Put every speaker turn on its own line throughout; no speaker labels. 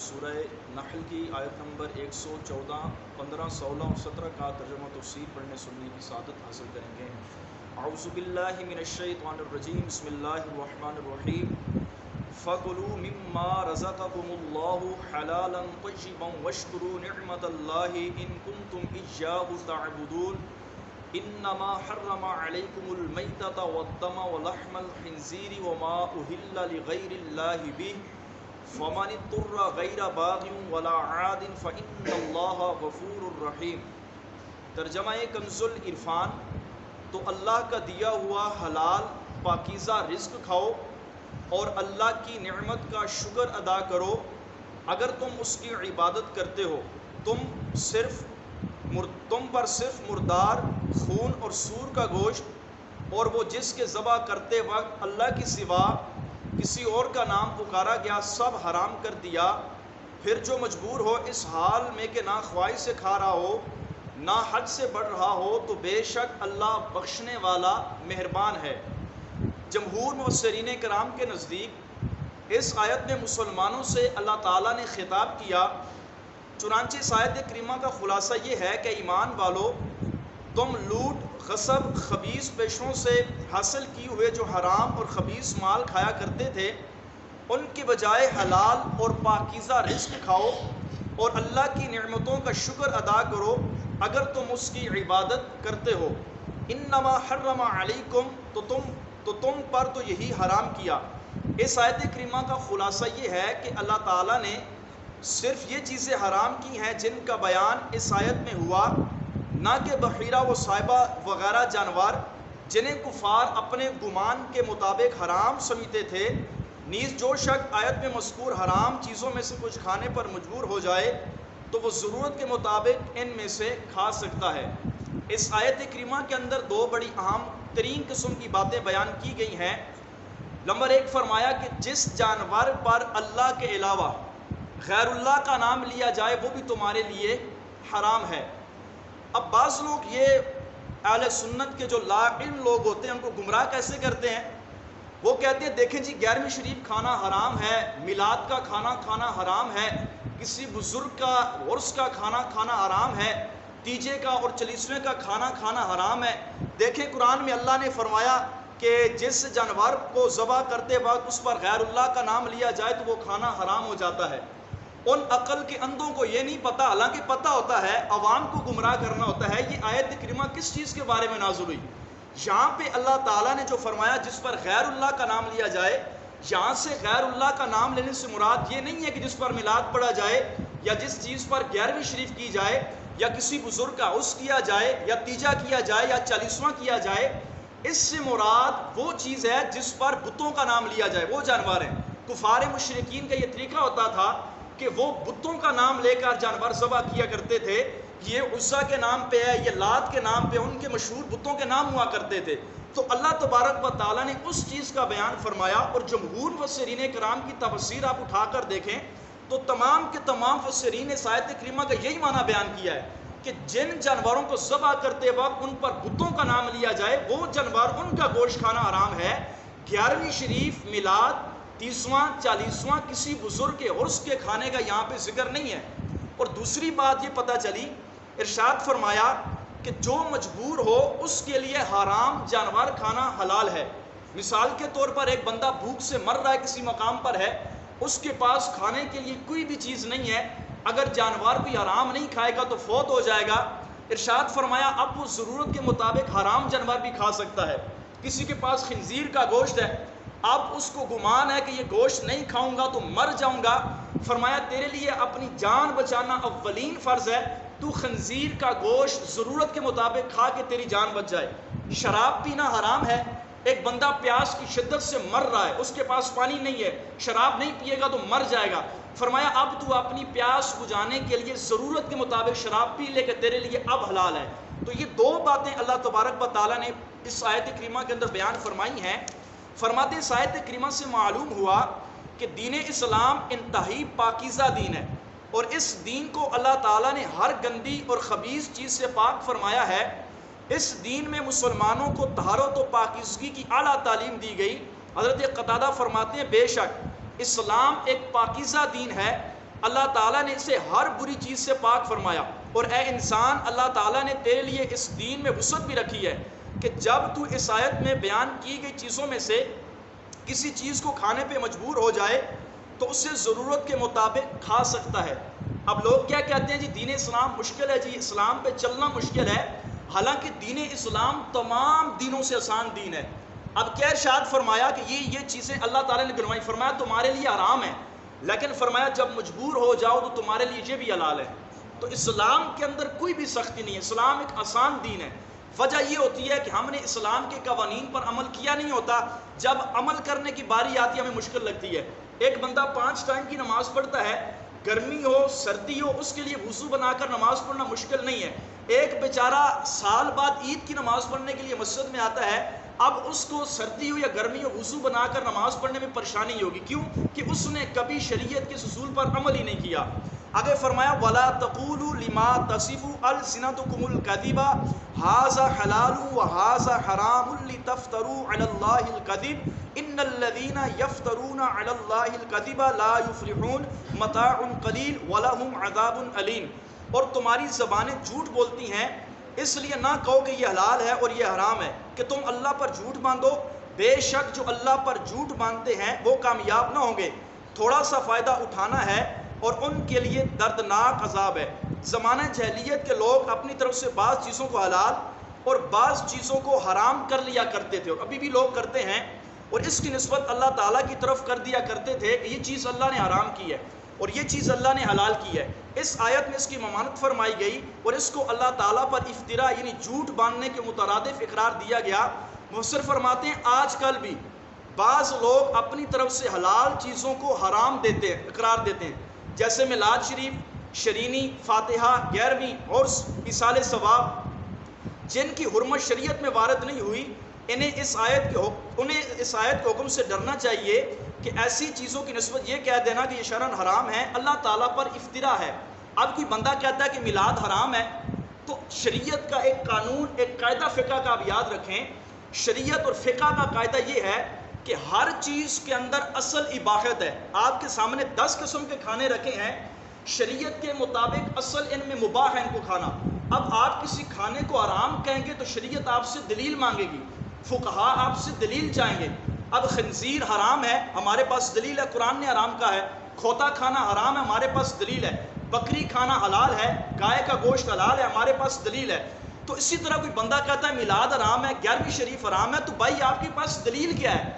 سورہ نحل کی آیت نمبر 114 15 16 اور 17 کا ترجمہ تفسیر پڑھنے سننے کی سعادت حاصل کریں گے۔ اعوذ باللہ من الشیطان الرجیم، بسم اللہ الرحمن الرحیم۔ فَكُلُوا مِمَّا رَزَقَكُمُ اللَّهُ حَلَالًا طَيِّبًا وَاشْكُرُوا نِعْمَةَ اللَّهِ إِن كُنتُمْ إِيَّاهُ تَعْبُدُونَ إِنَّمَا حَرَّمَ عَلَيْكُمُ الْمَيْتَةَ وَالدَّمَ وَلَحْمَ الْخِنزِيرِ وَمَا أُهِلَّ لِغَيْرِ اللَّهِ بِهِ فَمَنِ اضْطُرَّ غَيْرَ بَاغٍ وَلَا عَادٍ فَإِنَّ اللَّهَ غَفُورٌ رَحِيمٌ۔ ترجمہ کنز العرفان۔ تو اللہ کا دیا ہوا حلال پاکیزہ رزق کھاؤ اور اللہ کی نعمت کا شکر ادا کرو۔ اگر تم اس کی عبادت کرتے ہو، تم پر صرف مردار، خون اور سور کا گوشت اور وہ جس کے ذبح کرتے وقت اللہ کی سوا کسی اور کا نام پکارا گیا سب حرام کر دیا۔ پھر جو مجبور ہو اس حال میں کہ نہ خواہش سے کھا رہا ہو نہ حد سے بڑھ رہا ہو، تو بے شک اللہ بخشنے والا مہربان ہے۔ جمہور مفسرین کرام کے نزدیک اس آیت میں مسلمانوں سے اللہ تعالیٰ نے خطاب کیا، چنانچہ اس آیت کریمہ کا خلاصہ یہ ہے کہ ایمان والو، تم لوٹ، غصب، خبیث پیشوں سے حاصل کیے ہوئے جو حرام اور خبیث مال کھایا کرتے تھے، ان کی بجائے حلال اور پاکیزہ رزق کھاؤ اور اللہ کی نعمتوں کا شکر ادا کرو اگر تم اس کی عبادت کرتے ہو۔ انما حرم علیکم، تو تم پر تو یہی حرام کیا۔ اس آیت کریمہ کا خلاصہ یہ ہے کہ اللہ تعالیٰ نے صرف یہ چیزیں حرام کی ہیں جن کا بیان اس آیت میں ہوا، نہ کہ بحیرہ و صائبہ وغیرہ جانور جنہیں کفار اپنے گمان کے مطابق حرام سمجھتے تھے۔ نیز جو شخص آیت میں مذکور حرام چیزوں میں سے کچھ کھانے پر مجبور ہو جائے تو وہ ضرورت کے مطابق ان میں سے کھا سکتا ہے۔ اس آیت کریمہ کے اندر دو بڑی اہم ترین قسم کی باتیں بیان کی گئی ہیں۔ نمبر ایک فرمایا کہ جس جانور پر اللہ کے علاوہ غیر اللہ کا نام لیا جائے وہ بھی تمہارے لیے حرام ہے۔ اب بعض لوگ یہ اہل سنت کے جو لا علم لوگ ہوتے ہیں ان کو گمراہ کیسے کرتے ہیں؟ وہ کہتے ہیں دیکھیں جی 11ویں شریف کھانا حرام ہے، میلاد کا کھانا کھانا حرام ہے، کسی بزرگ کا عرس کا کھانا کھانا حرام ہے، تیجے کا اور 40ویں کا کھانا کھانا حرام ہے۔ دیکھیں قرآن میں اللہ نے فرمایا کہ جس جانور کو ذبح کرتے وقت اس پر غیر اللہ کا نام لیا جائے تو وہ کھانا حرام ہو جاتا ہے۔ ان عقل کے اندھوں کو یہ نہیں پتا، حالانکہ پتہ ہوتا ہے، عوام کو گمراہ کرنا ہوتا ہے۔ یہ آیت کریمہ کس چیز کے بارے میں نازل ہوئی؟ یہاں پہ اللہ تعالیٰ نے جو فرمایا جس پر غیر اللہ کا نام لیا جائے، یہاں سے غیر اللہ کا نام لینے سے مراد یہ نہیں ہے کہ جس پر میلاد پڑھا جائے یا جس چیز پر 11ویں شریف کی جائے یا کسی بزرگ کا عرس کیا جائے یا تیجا کیا جائے یا 40واں کیا جائے۔ اس سے مراد وہ چیز ہے جس پر بتوں کا نام لیا جائے، وہ جانور ہیں۔ کفار مشرکین کا یہ طریقہ ہوتا تھا کہ وہ بتوں کا نام لے کر جانور ذبح کیا کرتے تھے، یہ عزا کے نام پہ ہے، یہ لات کے نام پہ، ان کے مشہور بتوں کے نام ہوا کرتے تھے۔ تو اللہ تبارک و تعالیٰ نے اس چیز کا بیان فرمایا، اور جمہور مفسرین کرام کی تفسیر آپ اٹھا کر دیکھیں تو تمام کے تمام مفسرین اس آیت کریمہ کا یہی معنی بیان کیا ہے کہ جن جانوروں کو ذبح کرتے وقت ان پر بتوں کا نام لیا جائے وہ جانور، ان کا گوشت کھانا حرام ہے۔ 11ویں شریف، میلاد، 30واں 40واں کسی بزرگ کے عرس کے کھانے کا یہاں پہ ذکر نہیں ہے۔ اور دوسری بات یہ پتہ چلی، ارشاد فرمایا کہ جو مجبور ہو اس کے لیے حرام جانور کھانا حلال ہے۔ مثال کے طور پر ایک بندہ بھوک سے مر رہا ہے، کسی مقام پر ہے، اس کے پاس کھانے کے لیے کوئی بھی چیز نہیں ہے، اگر جانور بھی حرام نہیں کھائے گا تو فوت ہو جائے گا۔ ارشاد فرمایا اب وہ ضرورت کے مطابق حرام جانور بھی کھا سکتا ہے۔ کسی کے پاس خنزیر کا گوشت ہے، اب اس کو گمان ہے کہ یہ گوشت نہیں کھاؤں گا تو مر جاؤں گا، فرمایا تیرے لیے اپنی جان بچانا اولین فرض ہے، تو خنزیر کا گوشت ضرورت کے مطابق کھا کے تیری جان بچ جائے۔ شراب پینا حرام ہے، ایک بندہ پیاس کی شدت سے مر رہا ہے، اس کے پاس پانی نہیں ہے، شراب نہیں پیے گا تو مر جائے گا، فرمایا اب تو اپنی پیاس بجھانے کے لیے ضرورت کے مطابق شراب پی لے کہ تیرے لیے اب حلال ہے۔ تو یہ دو باتیں اللہ تبارک و تعالیٰ نے اس آیت کریمہ کے اندر بیان فرمائی ہیں۔ فرماتے ہیں اس آیت کریمہ سے معلوم ہوا کہ دین اسلام انتہائی پاکیزہ دین ہے، اور اس دین کو اللہ تعالیٰ نے ہر گندی اور خبیث چیز سے پاک فرمایا ہے۔ اس دین میں مسلمانوں کو طہارت و پاکیزگی کی اعلیٰ تعلیم دی گئی۔ حضرت قتادہ فرماتے ہیں بے شک اسلام ایک پاکیزہ دین ہے اللہ تعالیٰ نے اسے ہر بری چیز سے پاک فرمایا. اور اے انسان، اللہ تعالیٰ نے تیرے لیے اس دین میں وسعت بھی رکھی ہے کہ جب تو اس آیت میں بیان کی گئی چیزوں میں سے کسی چیز کو کھانے پہ مجبور ہو جائے تو اسے ضرورت کے مطابق کھا سکتا ہے. اب لوگ کیا کہتے ہیں جی دین اسلام مشکل ہے، جی اسلام پہ چلنا مشکل ہے، حالانکہ دین اسلام تمام دینوں سے آسان دین ہے. اب کیا ارشاد فرمایا کہ یہ چیزیں اللہ تعالیٰ نے گنوائی، فرمایا تمہارے لیے حرام ہے، لیکن فرمایا جب مجبور ہو جاؤ تو تمہارے لیے یہ بھی حلال ہے. تو اسلام کے اندر کوئی بھی سختی نہیں ہے، اسلام ایک آسان دین ہے. وجہ یہ ہوتی ہے کہ ہم نے اسلام کے قوانین پر عمل کیا نہیں ہوتا، جب عمل کرنے کی باری آتی ہے ہمیں مشکل لگتی ہے. ایک بندہ 5 ٹائم کی نماز پڑھتا ہے، گرمی ہو سردی ہو، اس کے لیے وضو بنا کر نماز پڑھنا مشکل نہیں ہے. ایک بیچارہ سال بعد عید کی نماز پڑھنے کے لیے مسجد میں آتا ہے، اب اس کو سردی ہو یا گرمی ہو وضو بنا کر نماز پڑھنے میں پریشانی ہوگی. کیوں؟ کہ اس نے کبھی شریعت کے اصول پر عمل ہی نہیں کیا. آگے فرمایا وَلَا تَقُولُوا لِمَا تَصِفُ أَلْسِنَتُكُمُ الْكَذِبَ هَذَا حَلَالٌ وَهَذَا حَرَامٌ لِتَفْتَرُوا عَلَى اللَّهِ الْكَذِبَ إِنَّ الَّذِينَ يَفْتَرُونَ عَلَى اللَّهِ الْكَذِبَ لَا يُفْلِحُونَ مَتَاعٌ قَلِيلٌ وَلَهُمْ عَذَابٌ أَلِيمٌ. اور تمہاری زبانیں جھوٹ بولتی ہیں، اس لیے نہ کہو کہ یہ حلال ہے اور یہ حرام ہے کہ تم اللہ پر جھوٹ باندھو. بے شک جو اللہ پر جھوٹ باندھتے ہیں وہ کامیاب نہ ہوں گے. تھوڑا سا فائدہ اٹھانا ہے اور ان کے لیے دردناک عذاب ہے. زمانہ جاہلیت کے لوگ اپنی طرف سے بعض چیزوں کو حلال اور بعض چیزوں کو حرام کر لیا کرتے تھے، اور ابھی بھی لوگ کرتے ہیں، اور اس کی نسبت اللہ تعالیٰ کی طرف کر دیا کرتے تھے کہ یہ چیز اللہ نے حرام کی ہے اور یہ چیز اللہ نے حلال کی ہے. اس آیت میں اس کی ممانعت فرمائی گئی اور اس کو اللہ تعالیٰ پر افتراء یعنی جھوٹ باندھنے کے مترادف اقرار دیا گیا. مفسر فرماتے ہیں آج کل بھی بعض لوگ اپنی طرف سے حلال چیزوں کو حرام دیتے ہیں، اقرار دیتے ہیں، جیسے میلاد شریف، شرینی، فاتحہ، 11ویں اور ایصال ثواب، جن کی حرمت شریعت میں وارد نہیں ہوئی. انہیں اس آیت کے حکم سے ڈرنا چاہیے کہ ایسی چیزوں کی نسبت یہ کہہ دینا کہ یہ شرعاً حرام ہے اللہ تعالیٰ پر افتراء ہے. اب کوئی بندہ کہتا ہے کہ میلاد حرام ہے، تو شریعت کا ایک قانون، ایک قاعدہ فقہ کا آپ یاد رکھیں. شریعت اور فقہ کا قاعدہ یہ ہے کہ ہر چیز کے اندر اصل اباحت ہے. آپ کے سامنے 10 قسم کے کھانے رکھے ہیں، شریعت کے مطابق اصل ان میں مباح ہے ان کو کھانا. اب آپ کسی کھانے کو حرام کہیں گے تو شریعت آپ سے دلیل مانگے گی، فقہا آپ سے دلیل چاہیں گے. اب خنزیر حرام ہے، ہمارے پاس دلیل ہے، قرآن نے حرام کہا ہے. کھوتا کھانا حرام ہے، ہمارے پاس دلیل ہے. بکری کھانا حلال ہے، گائے کا گوشت حلال ہے، ہمارے پاس دلیل ہے. تو اسی طرح کوئی بندہ کہتا ہے میلاد حرام ہے، 11ویں شریف حرام ہے، تو بھائی آپ کے پاس دلیل کیا ہے؟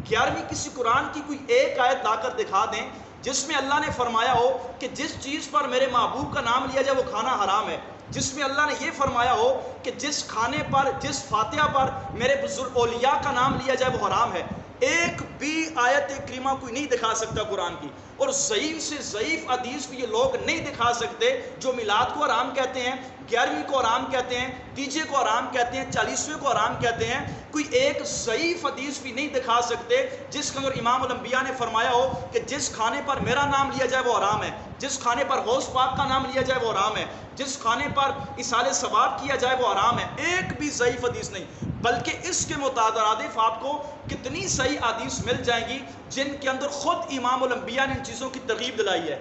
11ویں کسی قرآن کی کوئی ایک آیت لا کر دکھا دیں جس میں اللہ نے فرمایا ہو کہ جس چیز پر میرے محبوب کا نام لیا جائے وہ کھانا حرام ہے، جس میں اللہ نے یہ فرمایا ہو کہ جس کھانے پر، جس فاتحہ پر میرے بزرگ اولیاء کا نام لیا جائے وہ حرام ہے. ایک بھی آیت کریمہ کوئی نہیں دکھا سکتا قرآن کی. اور ضعیف سے ضعیف حدیث بھی یہ لوگ نہیں دکھا سکتے جو میلاد کو حرام کہتے ہیں، 11ویں کو حرام کہتے ہیں، تیجے کو حرام کہتے ہیں، 40ویں کو حرام کہتے ہیں. کوئی ایک ضعیف حدیث بھی نہیں دکھا سکتے جس کے اندر امام الانبیاء نے فرمایا ہو کہ جس کھانے پر میرا نام لیا جائے وہ حرام ہے، جس کھانے پر غوث پاک کا نام لیا جائے وہ حرام ہے، جس کھانے پر ایصال ثواب کیا جائے وہ حرام ہے. ایک بھی ضعیف حدیث نہیں، بلکہ اس کے مترادف آپ کو کتنی صحیح حدیث مل جائیں گی جن کے اندر خود امام الانبیاء نے ان چیزوں کی ترغیب دلائی ہے.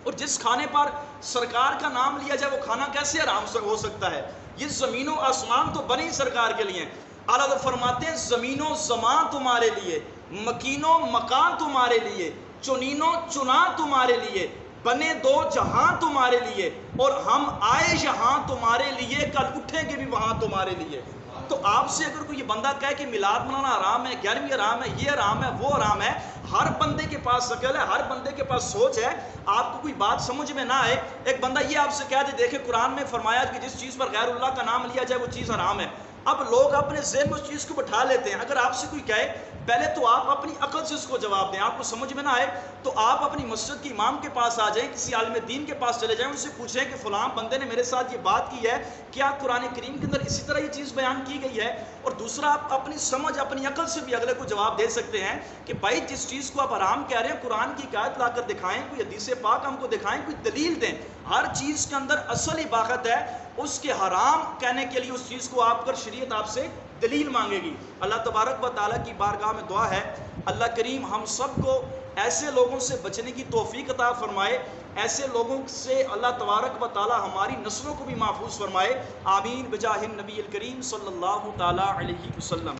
اور جس کھانے پر سرکار کا نام لیا جائے وہ کھانا کیسے حرام ہو سکتا ہے؟ یہ زمین و آسمان تو بنی سرکار کے لیے. اعلیٰ فرماتے ہیں زمین و زمان تمہارے لیے، مکین و مکان تمہارے لیے، چنین و چنا تمہارے لیے، بنے دو جہاں تمہارے لیے، اور ہم آئے یہاں تمہارے لیے، کل اٹھیں گے بھی وہاں تمہارے لیے. تو آپ سے اگر کوئی یہ بندہ کہے کہ میلاد منانا حرام ہے، 11ویں حرام ہے، یہ حرام ہے، وہ حرام ہے، ہر بندے کے پاس عقل ہے، ہر بندے کے پاس سوچ ہے. آپ کو کوئی بات سمجھ میں نہ آئے، ایک بندہ یہ آپ سے کہہ دے دیکھیں قرآن میں فرمایا کہ جس چیز پر غیر اللہ کا نام لیا جائے وہ چیز حرام ہے. اب لوگ اپنے ذہن میں اس چیز کو بٹھا لیتے ہیں. اگر آپ سے کوئی کہے پہلے تو آپ اپنی عقل سے اس کو جواب دیں. آپ کو سمجھ میں نہ آئے تو آپ اپنی مسجد کے امام کے پاس آ جائیں، کسی عالم دین کے پاس چلے جائیں، ان سے پوچھیں کہ فلاں بندے نے میرے ساتھ یہ بات کی ہے، کیا قرآن کریم کے اندر اسی طرح یہ چیز بیان کی گئی ہے؟ اور دوسرا آپ اپنی سمجھ، اپنی عقل سے بھی اگلے کو جواب دے سکتے ہیں کہ بھائی جس چیز کو آپ حرام کہہ رہے ہیں قرآن کی آیت لا کر دکھائیں، کوئی حدیث پاک ہم کو دکھائیں، کوئی دلیل دیں. ہر چیز کے اندر اصل اباحت ہے، اس کے حرام کہنے کے لیے اس چیز کو آپ کر شریعت آپ سے دلیل مانگے گی. اللہ تبارک و تعالیٰ کی بارگاہ میں دعا ہے اللہ کریم ہم سب کو ایسے لوگوں سے بچنے کی توفیق عطا فرمائے، ایسے لوگوں سے اللہ تبارک و تعالی ہماری نسلوں کو بھی محفوظ فرمائے، آمین بجاہ النبی الکریم صلی اللہ تعالی علیہ وسلم۔